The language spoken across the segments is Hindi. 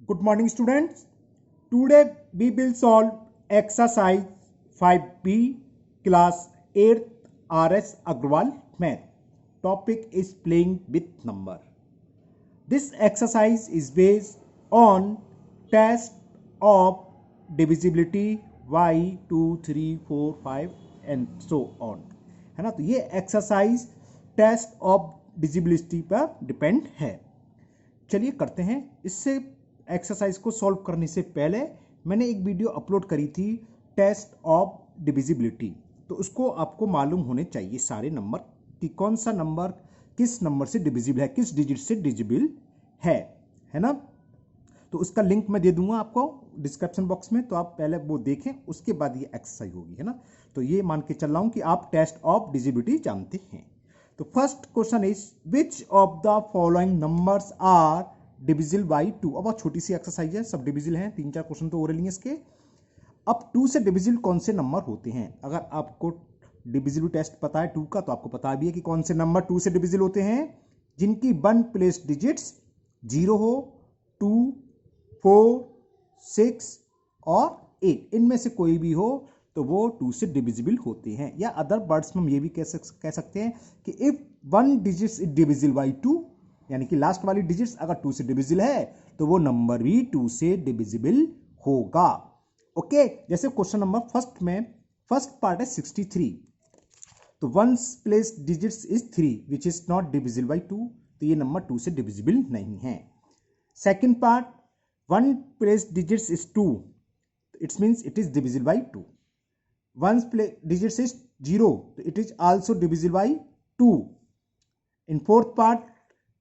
Good morning, students. Today we will solve exercise 5B, class 8th, RS Agrawal math. Topic is playing with number. This exercise is based on test of divisibility y 2, 3, 4, 5 and so on, है ना। तो ये एक्सरसाइज टेस्ट ऑफ डिजिबिलिटी पर डिपेंड है। चलिए करते हैं। इससे एक्सरसाइज को सॉल्व करने से पहले मैंने एक वीडियो अपलोड करी थी टेस्ट ऑफ डिविजिबिलिटी, तो उसको आपको मालूम होने चाहिए सारे नंबर कि कौन सा नंबर किस नंबर से डिविजिबल है, किस डिजिट से डिविजिबल है ना। तो उसका लिंक मैं दे दूंगा आपको डिस्क्रिप्शन बॉक्स में, तो आप पहले वो देखें, उसके बाद ये एक्सरसाइज होगी, है ना। तो ये मान के चल रहा हूं कि आप टेस्ट ऑफ डिविजिबिलिटी जानते हैं। तो first question is which of the following numbers are divisible by 2। अब बहुत छोटी सी एक्सरसाइज है, सब डिविजिबल हैं, 3-4 क्वेश्चन तो ओरल हैं इसके। अब 2 से डिविजिबल कौन से नंबर होते हैं? अगर आपको डिविजिबल टेस्ट पता है 2 का, तो आपको पता भी है कि कौन से नंबर 2 से डिविजिबल होते हैं, जिनकी 1 प्लेस डिजिट्स 0 हो, 2, 4, 6 और 8, इनमें से कोई भी हो तो वो 2 से डिविजिबल होते हैं। या अदर वर्ड्स में हम ये भी कह सकते हैं कि if 1 digit is divisible by 2, यानी कि लास्ट वाली डिजिट्स अगर 2 से डिविजिबल है तो वो नंबर भी 2 से डिविजिबल होगा। ओके, जैसे क्वेश्चन नंबर फर्स्ट में फर्स्ट पार्ट है 63, तो 1 place digits is 3 which is not divisible by 2, तो ये नंबर 2 से डिविजिबल नहीं है। Second part 1 place digits is 2, it's means it is divisible by 2। 1 place digits is 0, तो it is also divisible by 2। In fourth part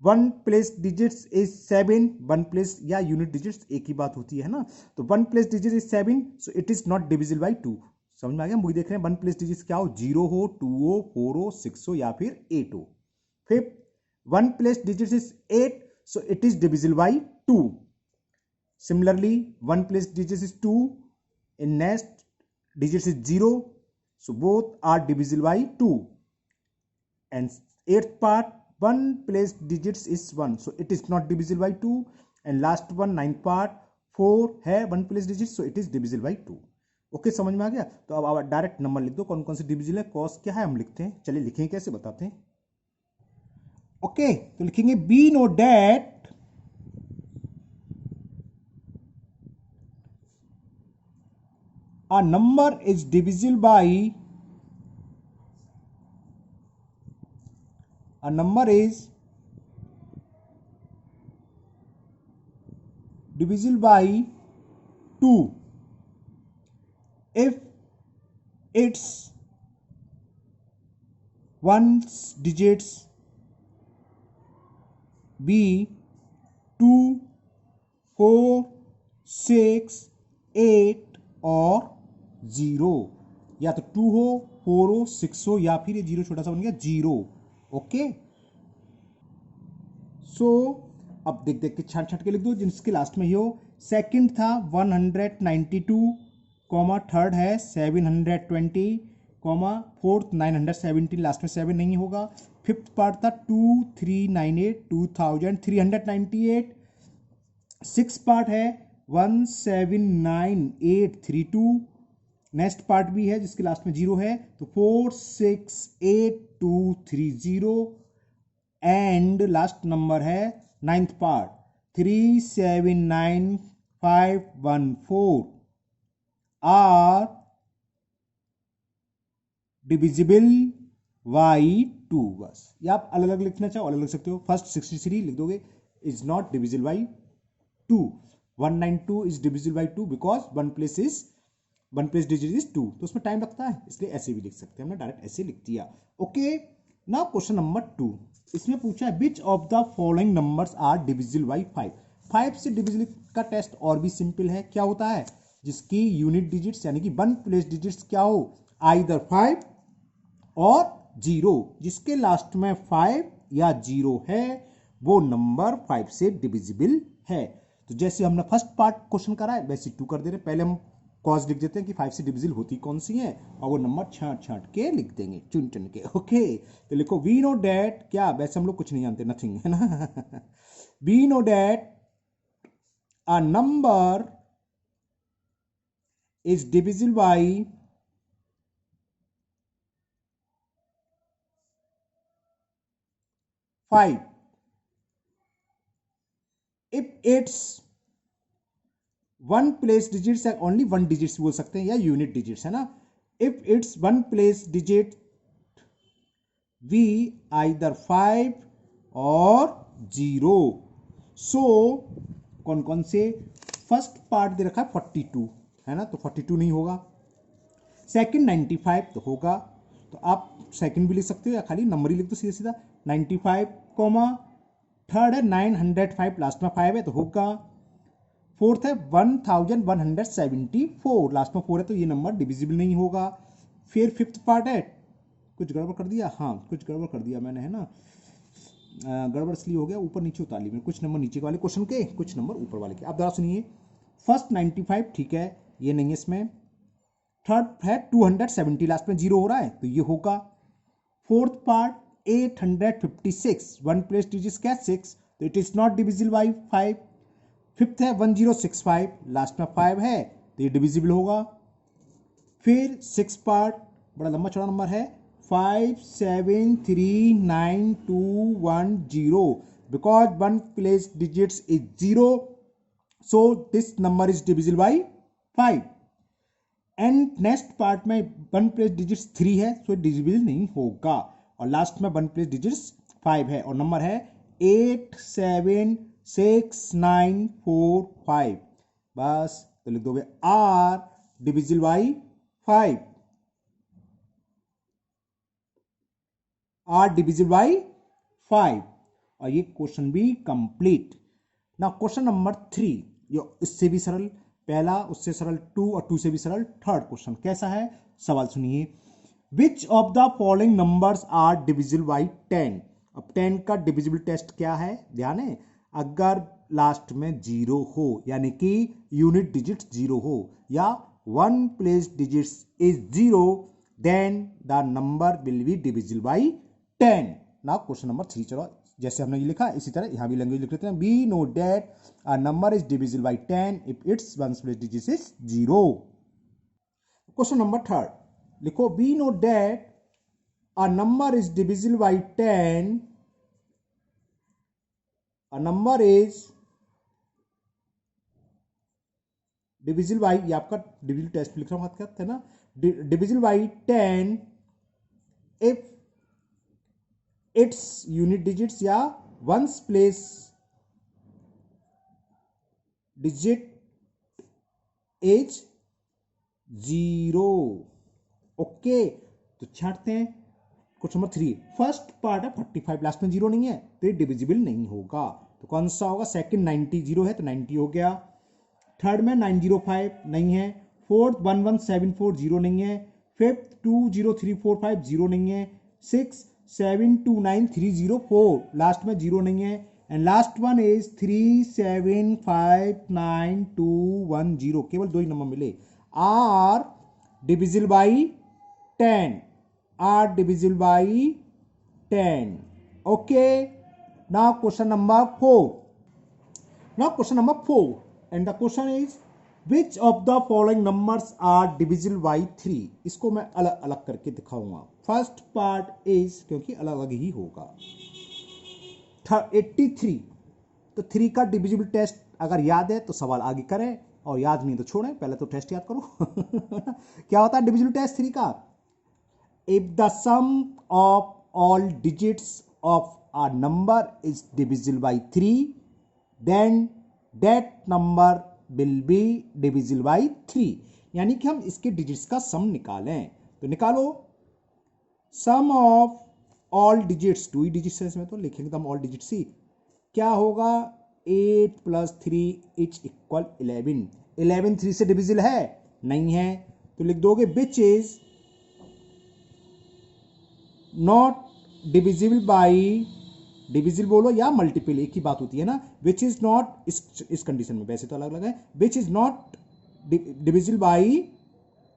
1 place digits is 7, 1 place या यूनिट डिजिट्स एक ही बात होती है ना, तो 1 place digit is 7, so it is not divisible by 2। समझ में आ गया? मुझे देख रहे हैं 1 प्लेस डिजिट्स क्या हो, 0 हो, 2 हो, 4 हो, 6 हो या फिर 8 हो। Fifth 1 place digits is 8, so it is divisible by 2। Similarly 1 place digits is 2, in next digits is 0, so both are divisible by 2. And eighth part 1 place digits is 1, so it is not divisible by 2. And last one 9th part 4 है 1 place digits, so it is divisible by 2. Okay, समझ में आ गया? तो अब आप डायरेक्ट नंबर लिख दो, कौन कौन से डिविजिबल है, कॉस क्या है हम लिखते हैं। चलिए लिखेंगे, कैसे बताते हैं। ओके, तो लिखेंगे be no that a number is divisible by a number is divisible by 2 if its one's digits be 2, 4, 6, 8 और 0, या तो 2 हो, 4 हो, 6 हो या फिर ये 0 छोटा सा बन गया 0। ओके, सो अब देख देख के छाट छाट के लिख दो जिसके लास्ट में ही हो। सेकंड था 192, कॉमा थर्ड है 720, कॉमा फोर्थ 917, लास्ट में 7 नहीं होगा। फिफ्थ पार्ट था 2398, 2398। सिक्स पार्ट है 179832, नेक्स्ट पार्ट भी है जिसके लास्ट में 0 है, तो 468230। एंड लास्ट नंबर है 9th part 379514 are divisible by 2। बस, या आप अलग अलग लिखना चाहो अलग लिख सकते हो। फर्स्ट 63 लिख दोगे is not divisible by 2, 192 is divisible by 2 because 1 place digit is 2, तो उसमें टाइम लगता है, इसलिए ऐसे भी लिख सकते हैं, हमने डायरेक्ट ऐसे लिख दिया। ओके, नाउ क्वेश्चन नंबर 2, इसमें पूछा है which of the following numbers are divisible by 5। 5 से डिविजिबल का टेस्ट और भी सिंपल है। क्या होता है, जिसकी यूनिट डिजिट्स यानी कि 1 प्लेस डिजिट्स क्या हो, आइदर 5 और 0, जिसके लास्ट में 5 या 0 है वो नंबर 5 से डिविजिबल है। तो जैसे हमने फर्स्ट पार्ट क्वेश्चन करा है वैसे 2 कर दे रहे। पहले हम कॉज लिख देते हैं कि 5 से डिविजिबल होती कौन सी है, और वो नंबर छांट छांट के लिख देंगे, चुन चुन के। ओके, तो लिखो वी नो डैट, क्या वैसे हम लोग कुछ नहीं जानते, नथिंग, है ना। We know that a number is divisible by 5 if its one place digits है, ओनली वन डिजिट्स बोल सकते हैं या यूनिट डिजिट्स है ना. If its one place digit we either 5 और 0. सो कौन कौन से, फर्स्ट पार्ट दे रखा है 42 है ना, तो 42 नहीं होगा. सेकंड 95 तो होगा, तो आप सेकंड भी लिख सकते हो या खाली नंबर ही लिख दो सीधा सीधा 95 कॉमा. थर्ड है 905, लास्ट में 5 है तो होगा. फोर्थ है 1174, लास्ट में 4 है तो ये नंबर डिविजिबल नहीं होगा. फिर फिफ्थ पार्ट है, कुछ गड़बड़ कर दिया, हाँ कुछ गड़बड़ कर दिया मैंने है ना, गड़बड़ इसलिए हो गया, ऊपर नीचे उतार ली मैंने, कुछ नंबर नीचे वाले क्वेश्चन के, कुछ नंबर ऊपर वाले के. आप जरा सुनिए, फर्स्ट 95 ठीक है, ये नहीं है इसमें. थर्ड है 270, लास्ट में 0 हो रहा है तो ये होगा. Fourth part 856, one place digit क्या 6, तो it is not divisible by 5. Fifth है 1065, लास्ट में 5 है तो ये डिविजिबल होगा. फिर सिक्स पार्ट बड़ा लंबा चौड़ा नंबर है 573910, because one place digits is 0, so this number is divisible by 5. And next part में वन प्लेस डिजिट्स 3 है, सो डिविजिबल नहीं होगा. और लास्ट में वन प्लेस डिजिट्स 5 है और नंबर है 876,945. बस तो लिख दोगे are divisible by 5, are divisible by 5. और ये क्वेश्चन भी कंप्लीट. ना क्वेश्चन नंबर 3, इससे भी सरल पहला, उससे सरल 2 और 2 से भी सरल थर्ड क्वेश्चन. कैसा है सवाल सुनिए. Which of the following numbers are divisible by 10. अब 10 का डिविजिबल टेस्ट क्या है, ध्यान है, अगर लास्ट में 0 हो यानी कि यूनिट डिजिट 0 हो या one place digits is 0, then the number will be divisible by 10. ना क्वेश्चन नंबर 3, चलो जैसे हमने ये लिखा इसी तरह यहां भी लैंग्वेज लिख लेते हैं. We know that a number is divisible by 10 if its one place digit is 0. Question number 3 लिखो, we know that a number is divisible by 10, a number is divisible by, ये आपका डिविजिबल टेस्ट लिख रहा हूं हाथ है ना, divisible by 10 if its unit digits या ones place digit is 0. Okay, तो छाटते हैं. क्वेश्चन नंबर 3, फर्स्ट पार्ट है 45, लास्ट में 0 नहीं है तो ये डिविजिबल नहीं होगा. तो कौन सा होगा, सेकंड 90, 0 है तो 90 हो गया. थर्ड में 905 नहीं है. फोर्थ 1174, 0 नहीं है. फिफ्थ 20345, 0 नहीं है. 6729304, लास्ट में 0 नहीं है. एंड लास्ट वन इज 3759210, केवल 2 ही नंबर मिले. Are divisible by 10, are divisible by 10. Okay, now question number 4. Now question number 4, and the question is which of the following numbers are divisible by 3. इसको मैं अलग अलग करके दिखाऊंगा. फर्स्ट पार्ट इज, क्योंकि अलग अलग ही होगा, 83. तो 3 का डिविजिबल टेस्ट अगर याद है तो सवाल आगे करें, और याद नहीं तो छोड़ें, पहले तो टेस्ट याद करो. क्या होता है डिविजिबल टेस्ट 3 का, if the sum of all digits of a number is divisible by 3, then that number will be divisible by 3. यानी कि हम इसके डिजिट्स का सम निकालें, तो निकालो. सम ऑफ ऑल डिजिट्स, 2 ही डिजिट्स है इसमें तो लिखेंगे तो हम ऑल डिजिट्स ही. क्या होगा, 8 + 3 इज इक्वल 11. 11 3 से डिविजिबल है नहीं है तो लिख दोगे विच is not divisible by, divisible बोलो या मल्टीपल एक ही बात होती है ना, विच इज नॉट, इस कंडीशन में वैसे तो अलग अलग है, विच इज नॉट डिविजिबल बाई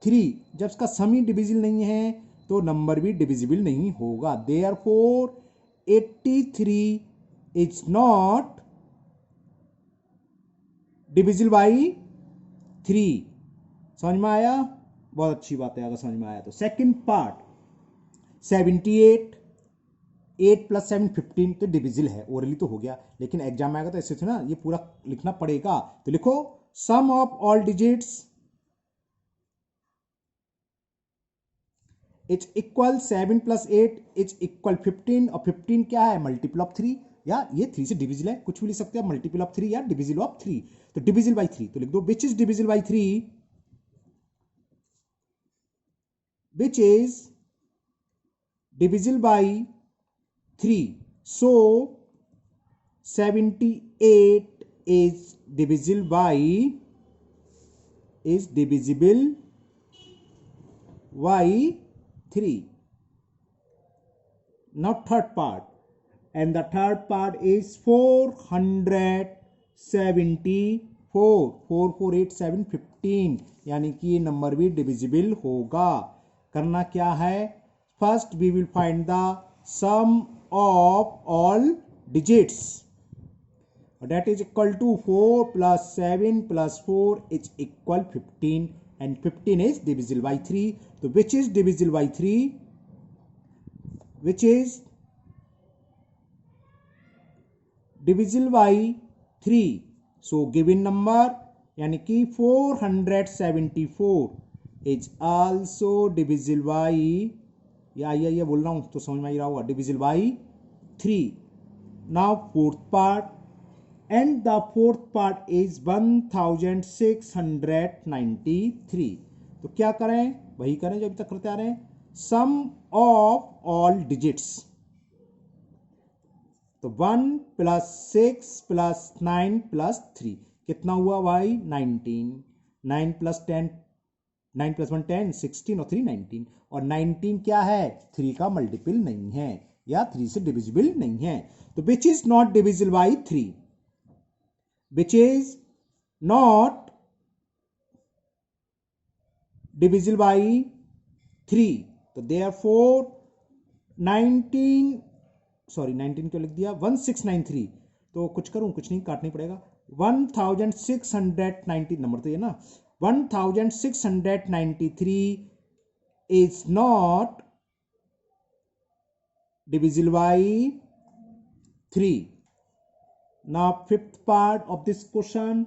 3. जब इसका सम ही डिविजिबल नहीं है तो नंबर भी डिविजिबल नहीं होगा. Therefore 83 is not divisible by 3। समझ में आया? बहुत अच्छी बात है अगर समझ में आया तो। सेकंड पार्ट 78, 8 + 7 15 तो डिविजिबल है, ओरली तो हो गया, लेकिन एग्जाम में आएगा तो ऐसे थे ना, ये पूरा लिखना पड़ेगा। तो लिखो sum of all digits is equal 7 + 8 is equal 15, और 15 क्या है? मल्टीपल ऑफ 3, या ये 3 से डिविजिबल है, कुछ भी लिख सकते हैं मल्टीपल ऑफ 3 या डिविजिबल ऑफ 3। तो डिविजिबल बाई 3 तो लिख दो which is divisible by 3, which is divisible by 3. So 78 is divisible by 3. Now third part, and the third part is 474, 4 4 8 7 15, यानी कि ये नंबर भी डिविजिबल होगा। करना क्या है? First we will find the sum of all digits, that is equal to 4 + 7 + 4 is equal 15, and 15 is divisible by 3. So which is divisible by 3? Which is divisible by 3? So given number यानी कि 474 is also divisible by, ये बोल रहा हूं तो समझ में आ रहा होगा, divisible by 3. Now fourth part, and the fourth part is 1693. तो क्या करें? वही करें जो अभी तक करते आ रहे हैं, सम ऑफ ऑल डिजिट्स। तो 1 + 6 + 9 + 3 कितना हुआ भाई? 19। 9 + 10, 9 + 1 10, 16 और 3 19, और 19 क्या है? 3 का मल्टीपल नहीं है, या 3 से डिविजिबल नहीं है। तो which is not divisible by 3, which is not divisible by 3. तो therefore 19 क्यों लिख दिया? 1693, तो कुछ करूं? कुछ नहीं, काटनी पड़ेगा। 1690 नंबर तो ये ना, 1693 is not divisible by 3. Now fifth part of this question,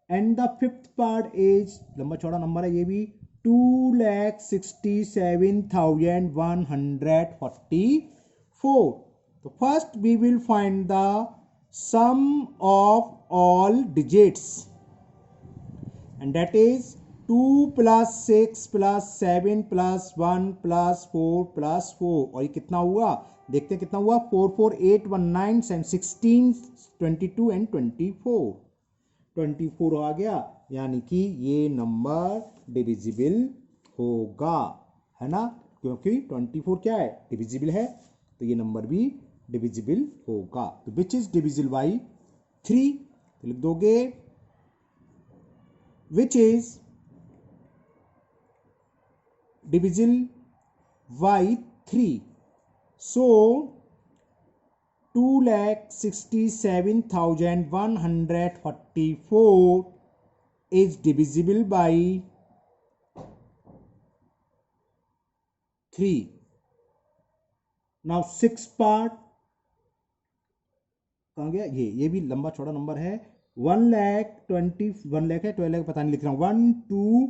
and the fifth part is लंबा चौड़ा नंबर है ये भी, 2,67,144. तो first we will find the sum of all digits, and that is 2 + 6 + 7 + 1 + 4 + 4, और ये कितना हुआ? देखते हैं कितना हुआ। 4 4 8 1 9 7 16 22 and 24 आ गया, यानी कि ये नंबर डिविजिबल होगा, है ना, क्योंकि 24 क्या है? डिविजिबल है, तो ये नंबर भी डिविजिबल होगा। तो विच इज डिविजिबल बाई 3, तो लिख दोगे which is divisible by 3. So 2,67,144 is divisible by 3. Now sixth part कहाँ गया? ये भी लंबा चौड़ा नंबर है। 1 लाख है, 12 लाख पता नहीं लिख रहा हूँ, 1 2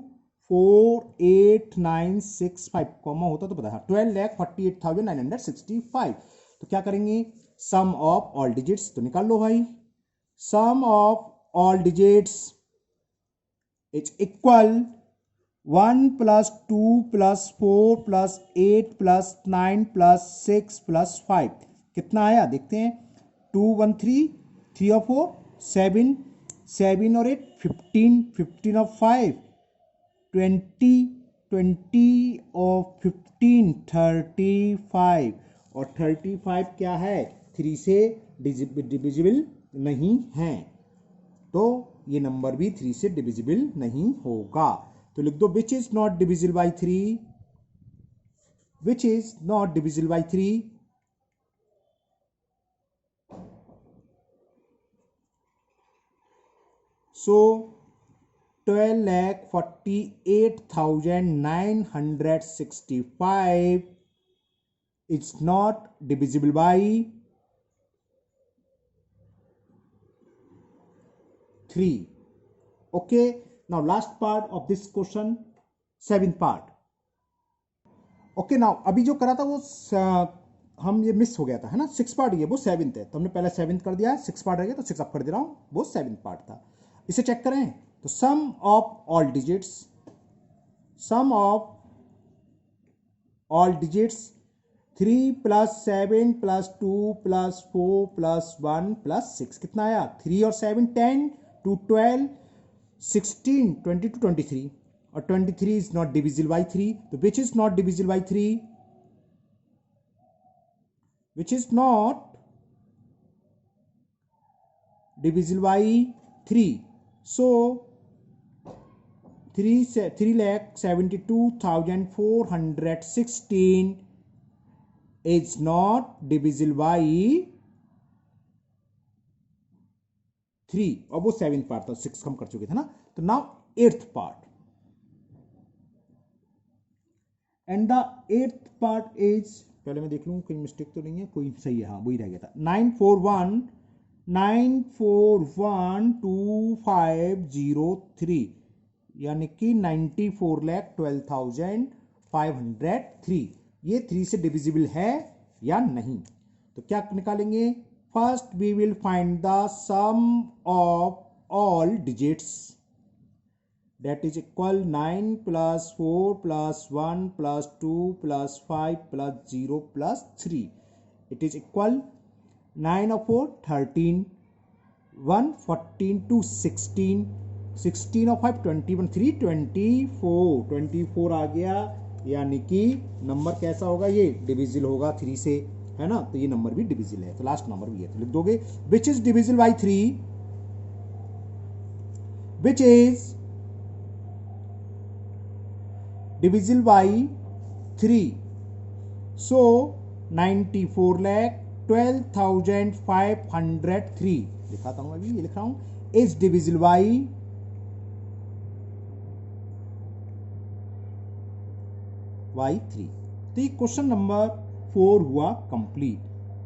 4 8 9 6 5 कॉमा होता तो पता है, 12,48,965। तो क्या करेंगे? सम ऑफ ऑल डिजिट्स, तो निकाल लो भाई। Sum of all digits is equal 1 + 2 + 4 + 8 + 9 + 6 + 5 कितना आया? देखते हैं। 2 1 3 3 और 4 7 7 और 8 15 15 और 5 20 20 और 15 35, और 35 क्या है? 3 से डिविजिबल नहीं है, तो ये नंबर भी 3 से डिविजिबल नहीं होगा। तो लिख दो विच is not divisible by 3, which is not divisible by 3. So 12,48,965 is not divisible by 3. Okay, now last part of this question, 7th part. Okay now अभी जो करा था वो हम ये मिस हो गया था, है ना। 6 पार्ट ये वो 7th है, तो हमने पहले 7th कर दिया है, 6 पार्ट रह गया तो 6 अप कर दे रहा हूँ, वो 7th पार्ट था। इसे चेक करें तो sum of all digits, sum of all digits 3 + 7 + 2 + 4 + 1 + 6 कितना आया? 3 और 7 10 2 12 16 22 23 और 23 इज नॉट डिविजिबल बाई 3, तो which is not divisible by 3, which is not divisible by 3. So 3,72,416 is not divisible by 3 और वो 7th पार्ट था, 6 हम कर चुके थे ना। तो now 8th part, and the 8th part is, पहले मैं देख लूँ कोई मिस्टेक तो नहीं है, कोई सही है, हाँ वही रह गया था। 941,941,2503 यानी कि 94,12,503, ये 3 से डिविजिबल है या नहीं। तो क्या निकालेंगे? First we will find the sum of all digits, that is equal 9 + 4 + 1 + 2 + 5 + 0 + 3. It is equal 9 of 4 13, 1 14 2 16, 16 of 5 21, 3 24 आ गया, यानी कि नंबर कैसा होगा? ये डिविजिबल होगा 3 से, है ना। तो ये नंबर भी डिविजिबल है, तो लास्ट नंबर भी है, तो लिख दोगे which is divisible by 3, which is divisible by 3. So 94,12,503 लिखाता हूं, अभी ये लिख रहा हूं, is divisible by 3. तो ये क्वेश्चन नंबर 4 हुआ complete.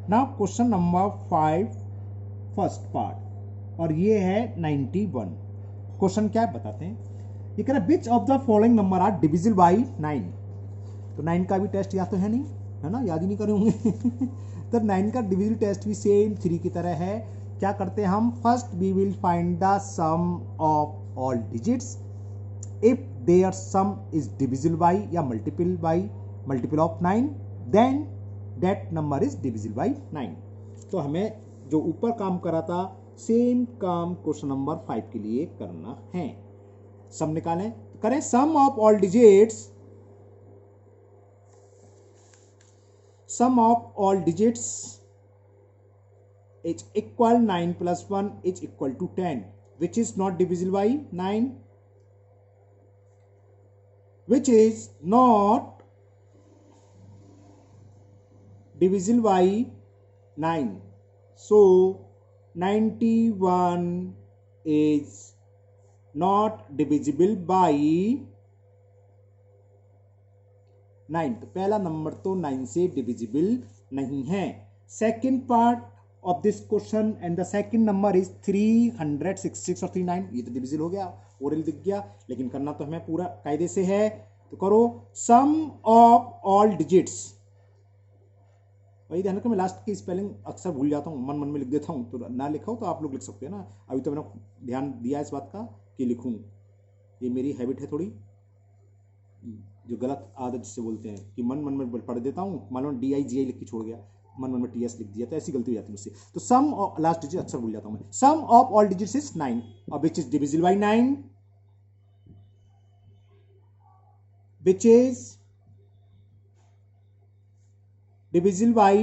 Now question number 5 first part, और ये है 91। क्वेश्चन क्या है बताते हैं। ये कह रहा है which of the following number are divisible by 9। तो 9 का भी टेस्ट याद तो है नहीं, है ना, याद ही नहीं करे होंगे तो 9 का डिविजिबल टेस्ट भी सेम 3 की तरह है। क्या करते हैं हम? First we will find the sum of all digits, if there sum is divisible by या multiple of 9, then that number is divisible by 9। तो हमें जो ऊपर काम करा था सेम काम क्वेश्चन नंबर 5 के लिए करना है। सम निकालें, करें sum of all digits, sum of all digits is equal 9 + 1 is equal to 10, which is not divisible by 9, which is not divisible by 9. So 91 is not divisible by 9. तो पहला नंबर तो 9 से डिविजिबल नहीं है। Second part of this question and the second number is 366 और 39, ये तो डिविजिबल हो गया, ओरल दिख गया, लेकिन करना तो हमें पूरा कायदे से है। तो करो सम ऑफ ऑल डिजिट्स, वही ध्यान रखो मैं लास्ट की स्पेलिंग अक्सर भूल जाता हूँ, मन में लिख देता हूँ, तो ना लिखा हो तो आप लोग लिख सकते हैं ना। अभी तो मैंने ध्यान दिया इस बात का कि लिखूं, ये मेरी हैबिट है थोड़ी, जो गलत आदत जिसे बोलते हैं कि मन में पढ़ देता हूँ, मान लो DIGI लिख के छोड़ गया, मन में TS लिख दिया, तो ऐसी गलती हो जाती है मुझसे। तो सम ऑफ लास्ट डिजिट अक्सर भूल जाता हूँ मैं। सम ऑफ ऑल डिजिट्स इज 9 और which is divisible by 9, which is divisible by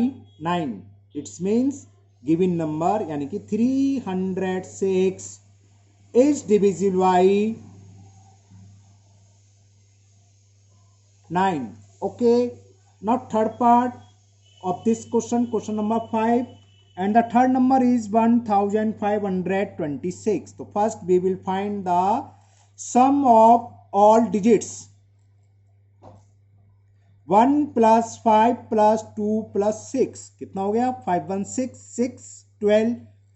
9. It means given number यानी कि 306 is divisible by 9. Okay. Now third part of this question, question number 5, and the third number is 1526. So first we will find the sum of all digits. 1 plus 5 plus 2 plus 6 कितना हो गया? 5 1 6 6 12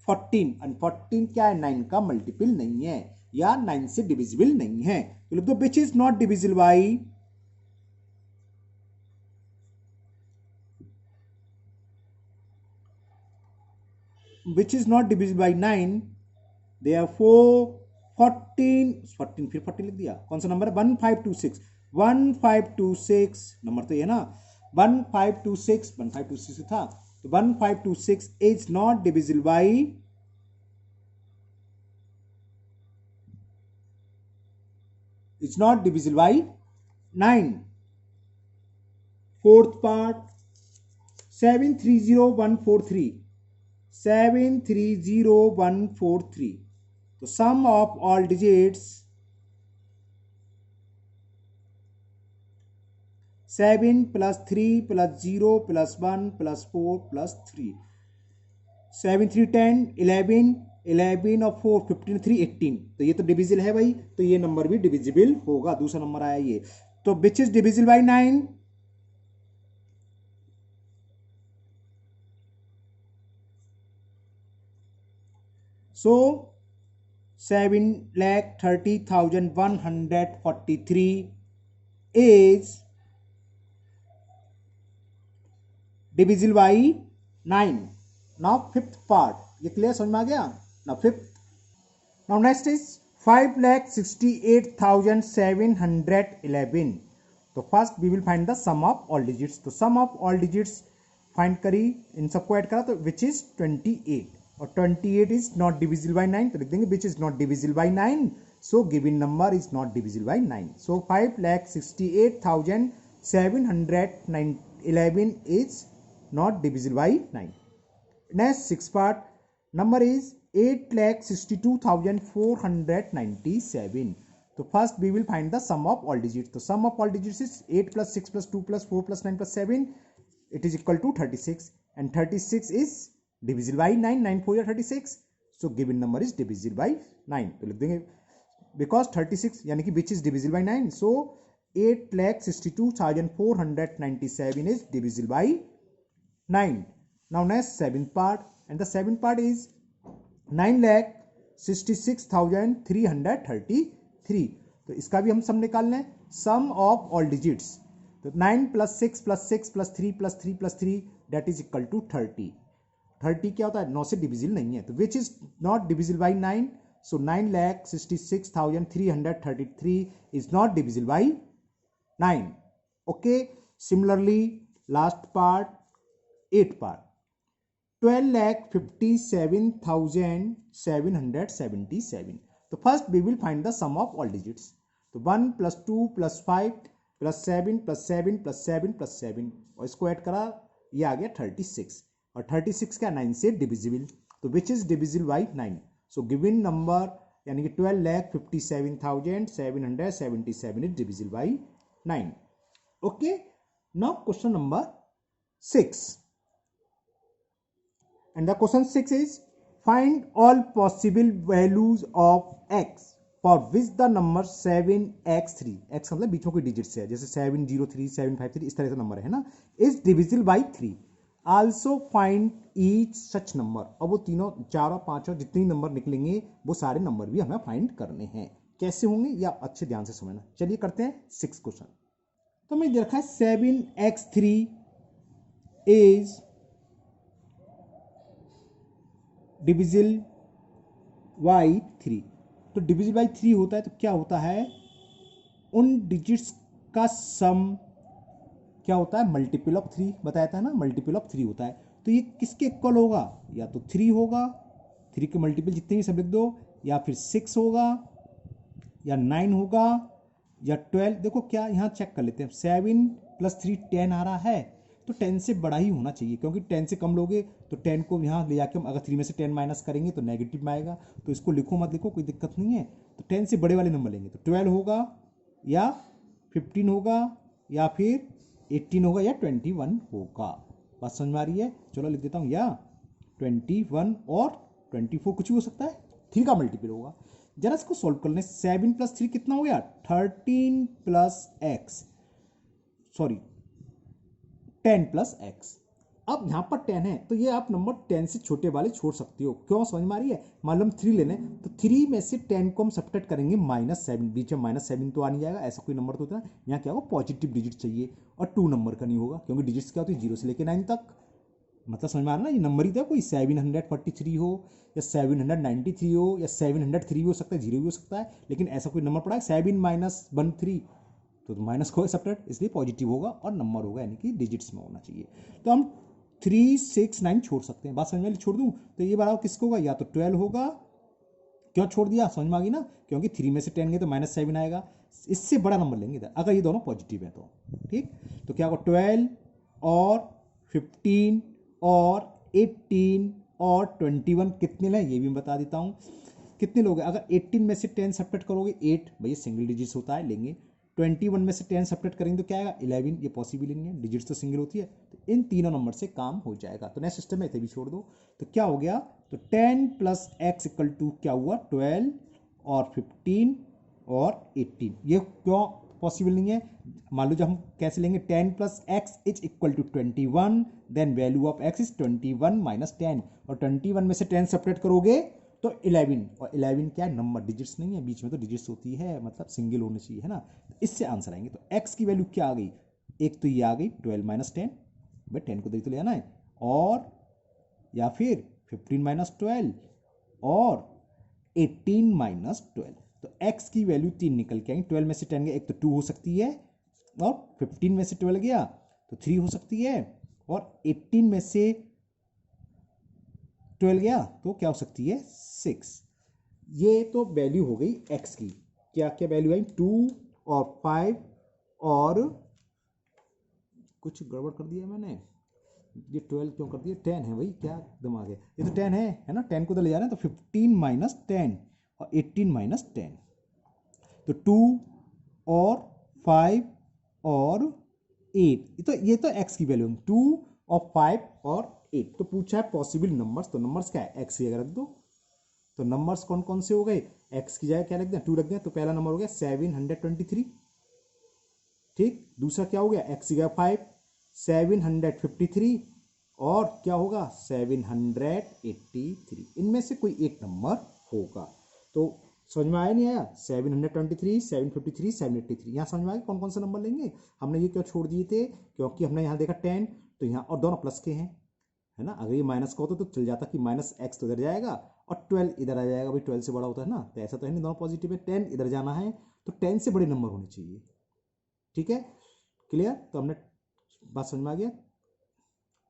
14 and 14 क्या है? 9 का मल्टीपल नहीं है या 9 से डिविजिबल नहीं है, तो लिख दो विच is not divisible by which is not divisible by 9, therefore 14 फिर 14 लिख दिया। कौन सा नंबर है? 1526 1526 नंबर तो ये ना 1526 था, तो 1526 is not divisible by is not divisible by 9। Fourth part 730143 730143, तो sum of all digits 7 plus 3 plus 0 plus 1 plus 4 plus 3 7 3 10 11 11 और 4 15 3 18, तो ये तो डिविजिबल है भाई, तो ये नंबर भी डिविजिबल होगा। दूसरा नंबर आया ये, तो which is divisible by 9? So 7,30,143 is divisible by 9. Now fifth part, ये क्लियर समझ में आ गया? Now fifth. Now next is 5,68,711. तो first we will find the sum of all digits. तो sum of all digits find करी, इन सबको ऐड करा तो विच इज 28, और 28 इज नॉट डिविजिबल बाई 9, तो लिख देंगे which is not divisible by 9, so given number is not divisible by 9। So 5,68,711 is not divisible by 9। Next six part number is 8,62,497। तो first we will find the sum of all digits. तो sum of all digits is 8 plus 6 plus 2 plus 4 plus 9 plus 7, it is equal to 36, and 36 is divisible by 9, 9 4 या 36, so given number is divisible by 9। तो लिख देंगे because 36 यानी कि which is divisible by 9, so 8,62,497 is divisible by 9। Now next seventh part, and the seventh part is 9,66,333। तो इसका भी हम सम निकाल लें, सम ऑफ ऑल डिजिट्स। तो 9 plus 6 plus 6 plus 3 plus 3 plus 3 that is equal to 30। 30 क्या होता है? 9 से डिविजिबल नहीं है, तो which is not divisible by 9, so 9,66,333 is not divisible by 9। Okay, similarly last part 8 part 12,57,777। तो first we will find the sum of all digits. तो 1 plus 2 plus 5 plus 7 plus 7 plus 7 plus 7, और इसको ऐड करा, ये आ गया 36, और 36 क्या 9 से डिविजिबल, तो which is divisible by 9, so given number यानी कि 12,57,777 is divisible by 9। Okay, now question number 6, and the question 6 is find all possible values of x for which the number 7x3, x मतलब बीच में कोई डिजिट है, जैसे 703 753 इस तरह से नंबर है ना, is divisible by 3। Also find each such number. अब वो तीनों चारों पांचों जितने नंबर निकलेंगे वो सारे नंबर भी हमें फाइंड करने हैं। कैसे होंगे या अच्छे ध्यान से समझना। चलिए करते हैं 6 क्वेश्चन। तो मैं देखा 7x3 इज डिविजिबल बाई 3। तो डिविजिबल बाई 3 होता है तो क्या होता है, उन डिजिट्स का सम क्या होता है, मल्टीपल ऑफ 3 बताया था ना, मल्टीपल ऑफ 3 होता है। तो ये किसके इक्वल होगा, या तो 3 होगा, 3 के मल्टीपल जितने भी सब लिख दो, या फिर 6 होगा, या 9 होगा, या 12। देखो क्या यहाँ चेक कर लेते हैं, 7 plus 3 10 आ रहा है, तो 10 से बड़ा ही होना चाहिए, क्योंकि 10 से कम लोगे तो 10 को यहाँ ले जाके हम अगर 3 में से 10 माइनस करेंगे तो नेगेटिव में आएगा, तो इसको लिखो मत लिखो कोई दिक्कत नहीं है। तो 10 से बड़े वाले नंबर लेंगे, तो 12 होगा, या 15 होगा, या फिर 18 होगा, या 21 होगा। बात समझ में आ रही है? चलो लिख देता हूँ, या 21 और 24 कुछ भी हो सकता है, 3 का मल्टीपल होगा। जरा इसको सॉल्व कर लें। 7 + 3 कितना हो गया? 13 + x, सॉरी 10 + x। अब यहाँ पर 10 है तो ये आप नंबर 10 से छोटे वाले छोड़ सकते हो। क्यों? समझ में आ रही है? मान लो हम 3 लेने, तो 3 में से 10 को हम सब्ट्रैक्ट करेंगे -7, बीच में -7 तो आ नहीं जाएगा, ऐसा कोई नंबर तो होता है। यहाँ क्या होगा? पॉजिटिव डिजिट चाहिए और 2 नंबर का नहीं होगा, क्योंकि डिजिट्स क्या होती है 0 से लेकर 9 तक। मतलब समझ में आ रहा ना, ये नंबर ही था, कोई 743 हो या 793 हो या 703 भी हो सकता है, 0 भी हो सकता है, लेकिन ऐसा कोई नंबर पड़ा है 7 - 1 3, तो माइनस को सेपरेट, इसलिए पॉजिटिव होगा और नंबर होगा, यानी कि डिजिट्स में होना चाहिए। तो हम 3 6 9 छोड़ सकते हैं। बात समझ में छोड़ दूं तो ये बार किसको होगा? या तो 12 होगा। क्यों छोड़ दिया? समझ में आ गई ना? क्योंकि 3 में से 10 गए तो -7 आएगा, इससे बड़ा नंबर लेंगे इधर अगर ये दोनों पॉजिटिव है तो। ठीक, तो क्या होगा? 12 और 15 और 18 और 21 कितने लें ये भी मैं बता देता हूँ। कितने लोग हैं? अगर 18 में से 10 सब्ट्रैक्ट करोगे 8, भैया सिंगल डिजिट्स होता है, लेंगे। 21 में से 10 सब्ट्रैक्ट करेंगे तो क्या आएगा? 11, ये पॉसिबल ही नहीं है, डिजिट्स तो सिंगल होती है। तो इन तीनों नंबर से काम हो जाएगा। तो नेक्स्ट सिस्टम में इसे भी छोड़ दो। तो क्या हो गया? तो 10 + x = क्या हुआ? 12 और 15 और 18। ये क्यों पॉसिबल नहीं है? मान लो जब हम कैसे लेंगे? 10 + x = 21, then value of x is 21 - 10, और 21 में से 10 सेपरेट करोगे तो 11, और 11 क्या है? नंबर, डिजिट्स नहीं है, बीच में तो डिजिट्स होती है, मतलब सिंगल होनी चाहिए, है ना? तो इससे आंसर आएंगे। तो x की वैल्यू क्या आ गई? एक तो ये आ गई 12 - 10, भाई 10 को तो ले आना है, और या फिर 15 - 12 और 18 - 12। तो x की वैल्यू 3 निकल के आएंगे। 12 में से 10 गया, एक तो 2 हो सकती है, और 15 में से 12 गया तो 3 हो सकती है, और 18 में से 12 गया तो क्या हो सकती है? 6। ये तो वैल्यू हो गई x की। क्या क्या वैल्यू आई? 2 और 5 और कुछ गड़बड़ कर दिया मैंने, ये 12 क्यों कर दिया? 10 है भाई, क्या दिमाग है, ये तो 10 है ना? 10 को तो ले जा रहे हैं, तो 15 - 10 और 18 - 10, तो 2 और 5 और 8, ये तो x की वैल्यू, 2 और 5 और 8। तो पूछा है पॉसिबल नंबर्स, तो नंबर्स क्या है? x की जगह रख दो। तो नंबर्स कौन कौन से हो गए? x की जगह क्या रख दिया? 2 रख दिया, तो पहला नंबर हो गया 723। ठीक, दूसरा क्या हो गया? x की जगह 5, 753, और क्या होगा? 783। इनमें से कोई एक नंबर होगा। तो समझ में आया नहीं आया? 723, 753, 783, यहाँ समझ में आया कौन कौन से नंबर लेंगे। हमने ये क्यों छोड़ दिए थे? क्योंकि हमने यहाँ देखा 10, तो यहाँ और दोनों प्लस के हैं, है ना? अगर ये माइनस का होता तो चल जाता कि -x तो इधर जाएगा और 12 इधर आ जाएगा, भाई 12 से बड़ा होता है ना, तो ऐसा तो है नहीं, दोनों पॉजिटिव है। 10 इधर जाना है, तो 10 से बड़े नंबर होने चाहिए। ठीक है, क्लियर? तो हमने बात समझ में आ गया?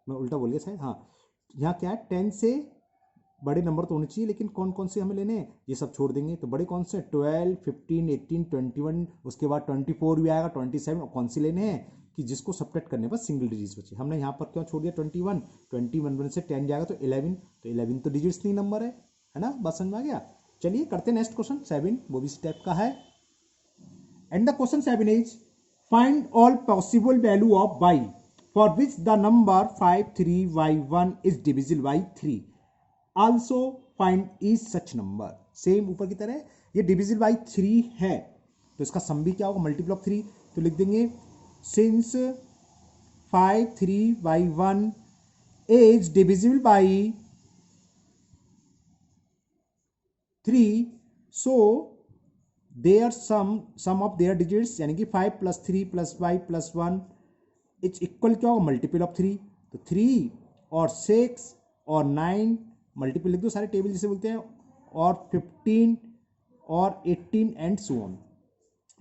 मैं उल्टा बोल गया शायद, हाँ। यहाँ क्या है? 10 से बड़े नंबर तो होने चाहिए, लेकिन कौन कौन से हमें लेने हैं ये सब छोड़ देंगे। तो बड़े कौन से? 12, 15, 18, 21, उसके बाद 24 भी आएगा, 27, और कौन से लेने हैं कि जिसको सब्ट्रैक्ट करने पर सिंगल डिजिट्स बचे। हमने यहाँ पर क्यों छोड़ दिया 21? 21 में से 10 जाएगा तो 11, तो 11 तो डिजिट्स नहीं नंबर है ना? बात समझ में आ गया? चलिए करते हैं नेक्स्ट क्वेश्चन 7, वो भी इस टाइप का है। And the question 7 is find all possible value of y for which the number 53y1 is divisible by 3. Also find each such number. Same ऊपर की तरह ये डिविजिबल बाई 3 है, तो इसका सम भी क्या होगा? Multiple of 3। तो लिख देंगे since 53y1 is divisible by 3, so their sum of their digits, यानी कि 5 + 3 + y + 1 इट्स इक्वल क्या होगा? Multiple of 3। तो 3 और 6 और 9 मल्टीपल लिख दो, सारे टेबल जिसे बोलते हैं, और 15 और 18 एंड सो ऑन।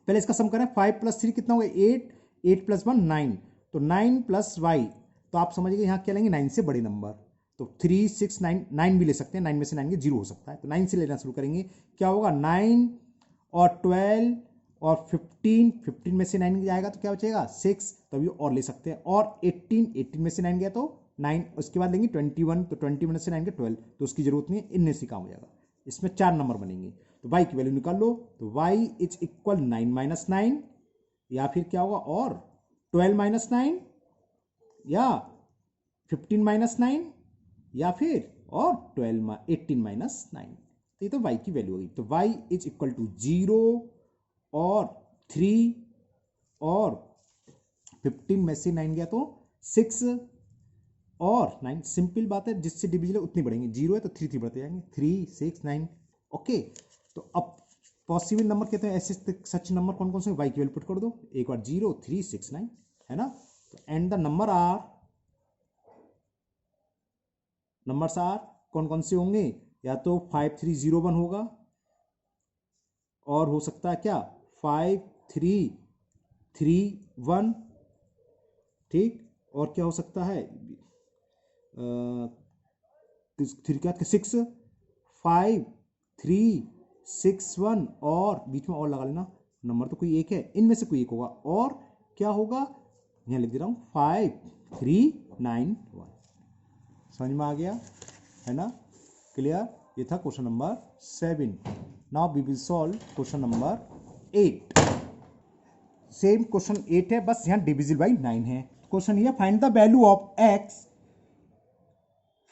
पहले इसका सम करें। 5 + 3 कितना होगा? 8, 8 + 1 9, तो 9 + y, तो आप समझिए यहाँ क्या लेंगे? 9 से बड़े नंबर, तो 3 6 9, 9 भी ले सकते हैं, 9 में से 9 के 0 हो सकता है, तो 9 से लेना शुरू करेंगे। क्या होगा? 9 और 12 और 15, 15 में से 9 जाएगा तो क्या बचेगा? 6, तभी और ले सकते हैं, और 18, 18 में से 9 गया तो 9, उसके बाद लेंगे 21, तो 20 में से 9 के 12, तो उसकी जरूरत नहीं है, इनमें से काम हो जाएगा। इसमें 4 नंबर बनेंगे, तो y की वैल्यू निकाल लो। तो y इज इक्वल 9 - 9, या फिर क्या होगा? और 12 - 9, या 15 - 9, या फिर और 18 माइनस 9, तो ये तो y की वैल्यू होगी। तो y इज इक्वल टू 0 और 3 और 15 में से 9 गया तो 6 और 9, सिंपल बात है, जिससे डिविजिबल उतनी बढ़ेंगे, 0 है तो 3 बढ़ते जाएंगे, 3 6 9। ओके, तो अब पॉसिबल नंबर कहते हैं ऐसे सच नंबर कौन कौन से, y की वैल्यू पुट कर दो, एक बार 0 3 6 9 है ना। तो एंड द नंबर्स आर कौन कौन से होंगे, या तो 5 3 0 1 होगा, और हो सकता है क्या 5 3 3 1, ठीक, और क्या हो सकता है 3 क्या 6 5 3 6 1, और बीच में और लगा लेना, नंबर तो कोई एक है, इनमें से कोई एक होगा, और क्या होगा यहाँ लिख दे रहा हूँ 5 3 9 1। समझ में आ गया है ना, क्लियर। ये था question number 7। Now we will solve question number 8। Same question 8 है, बस यहाँ डिविजिबल बाई 9 है। क्वेश्चन ये, find the value of x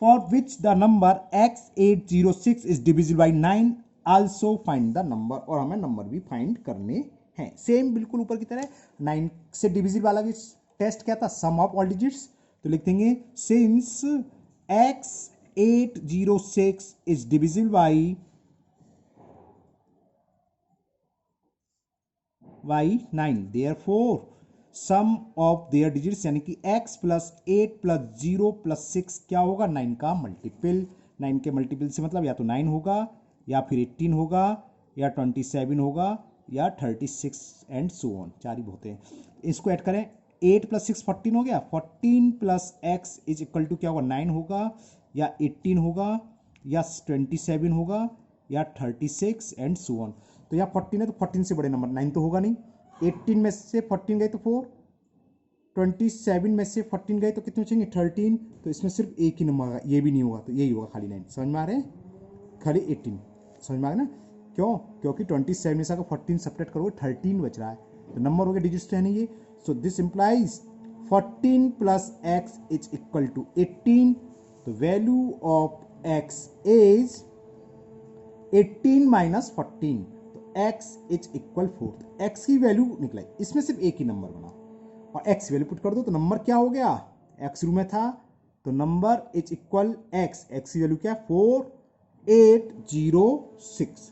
for which the number x806 is divisible by 9, also find the number, और हमें नंबर भी फाइंड करने हैं। सेम बिल्कुल ऊपर की तरह 9 से डिविजिबल वाला भी टेस्ट क्या था, सम ऑफ ऑल डिजिट्स, तो लिख देंगे since x806 is divisible by by 9, therefore sum of their digits, यानी कि x प्लस 8 प्लस 0 प्लस 6 क्या होगा, 9 का मल्टीपल। 9 के मल्टीपल से मतलब या तो 9 होगा, या फिर 18 होगा, या 27 होगा, या 36 एंड सो ऑन, चार ही होते हैं। इसको ऐड करें, 8 प्लस 6 14 हो गया, 14 plus x is equal to क्या होगा, 9 होगा, या 18 होगा, या 27 होगा, या 36 एंड सो ऑन। तो यहाँ 14 है तो 14 से बड़े नंबर 9 तो होगा नहीं, 18 में से 14 गए तो 4, 27 में से 14 गए तो कितने बचेंगे 13, तो इसमें सिर्फ एक ही नंबर होगा, ये भी नहीं होगा, तो यही होगा खाली 9। समझ में आ रहे हैं, खाली 18, समझ में आ रहा है ना, क्यों, क्योंकि 27 में से अगर 14 सेपरेट करोगे 13 बच रहा है, तो नंबर हो गया, डिजिट्स तो है नहीं ये। So this implies 14 plus x is equal to 18, तो value of x is 18 minus 14, x is equal 4, तो x की वैल्यू निकला, इसमें सिर्फ एक ही नंबर बना, और x वैल्यू पुट कर दो तो नंबर क्या हो गया, x रूम में था, तो नंबर इज इक्वल x की वैल्यू क्या है 4806।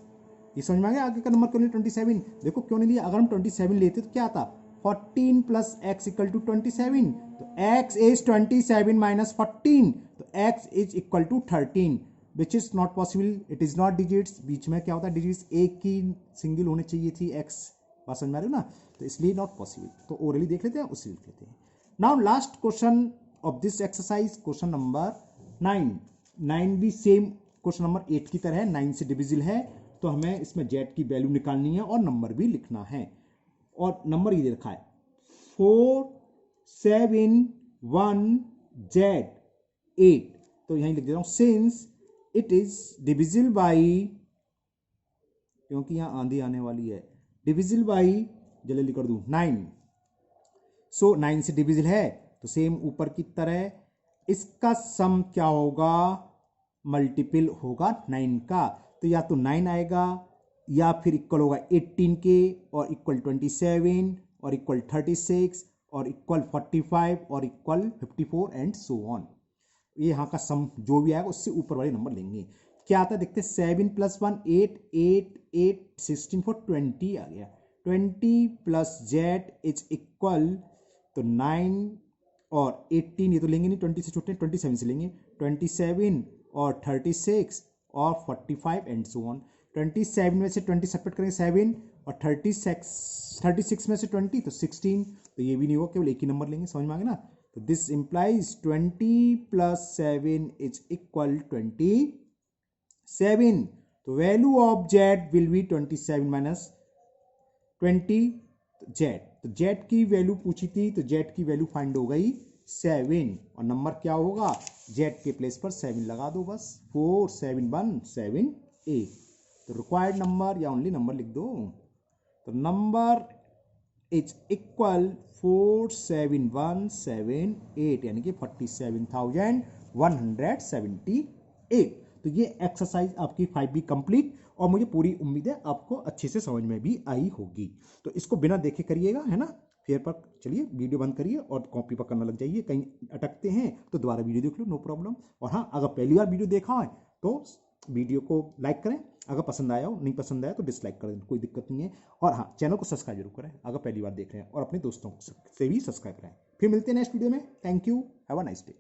ये समझ में आ गया, आगे का नंबर क्यों नहीं 27, देखो क्यों नहीं लिया, अगर हम 27 लेते तो क्या आता 14 प्लस एक्स इक्वल टू 27, तो x इज 27 माइनस 14, तो x is equal to 13, which is not possible, it is not digits, बीच में क्या होता है डिजिट्स एक की सिंगल होनी चाहिए थी, x बात समझ में आ रही हो ना, तो इसलिए नॉट पॉसिबल। तो ओरली देख लेते हैं, उससे लिख लेते हैं। Now last question of this exercise, question number 9। 9 भी सेम क्वेश्चन नंबर 8 की तरह है, 9 से डिविजिबल है, तो हमें इसमें z की वैल्यू निकालनी है और नंबर भी लिखना है, और नंबर ये दे रखा है 4 7 1 z 8, तो यहीं लिख देता हूं since it is divisible by, क्योंकि यहां आंधी आने वाली है, डिविजिबल बाई जल्दी कर दूं 9, सो 9 से डिविजिबल है, तो सेम ऊपर की तरह इसका सम क्या होगा, मल्टीपल होगा 9 का, तो या तो 9 आएगा, या फिर इक्वल होगा 18 के, और इक्वल 27, और इक्वल 36, और इक्वल 45, और इक्वल 54 एंड सो ऑन। ये यहाँ का सम जो भी आएगा उससे ऊपर वाले नंबर लेंगे। क्या आता है देखते हैं, 7 प्लस 1 8 8 8 16 4 20 आ गया, 20 प्लस जेड इज इक्वल, तो 9 और 18 ये तो लेंगे नहीं, 20 से छूटते हैं, 27 से लेंगे, 27 और 36 और 45 एंड सो ऑन। 27 में से 20 सेपरेट करेंगे 7, और 36 में से 20 तो 16, तो ये भी नहीं होगा, केवल एक ही नंबर लेंगे। समझ में आ गया ना, तो this implies 20 plus 7 is equal 27, तो value of Z will be 27 minus 20 Z, तो जेड की वैल्यू पूछी थी, तो जेड की वैल्यू फाइंड हो गई 7, और नंबर क्या होगा, जेड के प्लेस पर 7 लगा दो बस, 4 7 1 7 8, तो रिक्वायर्ड नंबर या ओनली नंबर लिख दो, तो नंबर इज इक्वल 47178, यानी कि 47,471 178। तो ये एक्सरसाइज आपकी 5B कंप्लीट, और मुझे पूरी उम्मीद है आपको अच्छे से समझ में भी आई होगी। तो इसको बिना देखे करिएगा, है ना। फिर पर चलिए वीडियो बंद करिए और कॉपी पर करना लग जाइए। कहीं अटकते हैं तो दोबारा वीडियो देख लो, नो प्रॉब्लम। और हाँ, अगर पहली बार वीडियो देखा है तो वीडियो को लाइक करें, अगर पसंद आया हो, नहीं पसंद आया तो डिसलाइक कर दें, कोई दिक्कत नहीं है। और हाँ, चैनल को सब्सक्राइब जरूर करें अगर पहली बार देख रहे हैं, और अपने दोस्तों से भी सब्सक्राइब करें। फिर मिलते हैं नेक्स्ट वीडियो में। Thank you, have a nice day.